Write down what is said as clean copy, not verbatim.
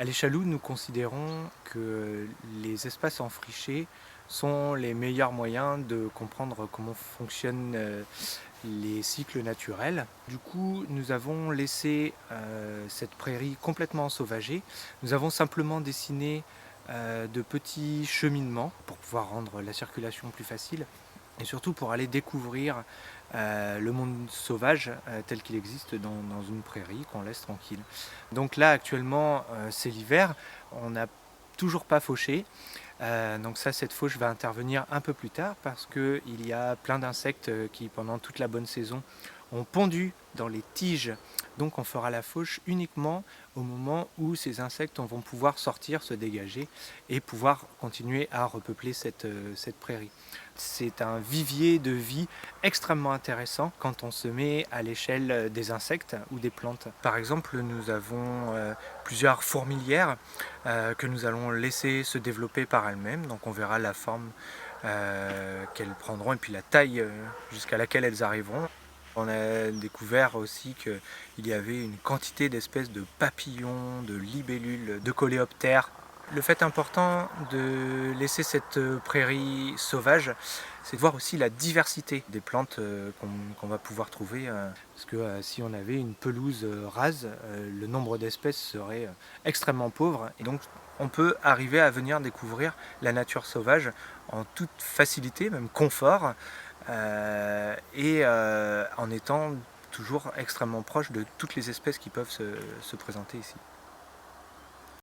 À l'échaloud, nous considérons que les espaces enfrichés sont les meilleurs moyens de comprendre comment fonctionnent les cycles naturels. Du coup, nous avons laissé cette prairie complètement ensauvagée. Nous avons simplement dessiné de petits cheminements pour pouvoir rendre la circulation plus facile et surtout pour aller découvrir le monde sauvage tel qu'il existe dans une prairie qu'on laisse tranquille. Donc là actuellement c'est l'hiver, on n'a toujours pas fauché, donc ça, cette fauche va intervenir un peu plus tard parce qu'il y a plein d'insectes qui pendant toute la bonne saison ont pondu dans les tiges. Donc on fera la fauche uniquement au moment où ces insectes vont pouvoir sortir, se dégager et pouvoir continuer à repeupler cette prairie. C'est un vivier de vie extrêmement intéressant quand on se met à l'échelle des insectes ou des plantes. Par exemple, nous avons plusieurs fourmilières que nous allons laisser se développer par elles-mêmes. Donc on verra la forme qu'elles prendront et puis la taille jusqu'à laquelle elles arriveront. On a découvert aussi qu'il y avait une quantité d'espèces de papillons, de libellules, de coléoptères. Le fait important de laisser cette prairie sauvage, c'est de voir aussi la diversité des plantes qu'on va pouvoir trouver. Parce que si on avait une pelouse rase, le nombre d'espèces serait extrêmement pauvre. Et donc on peut arriver à venir découvrir la nature sauvage en toute facilité, même confort, en étant toujours extrêmement proche de toutes les espèces qui peuvent se présenter ici.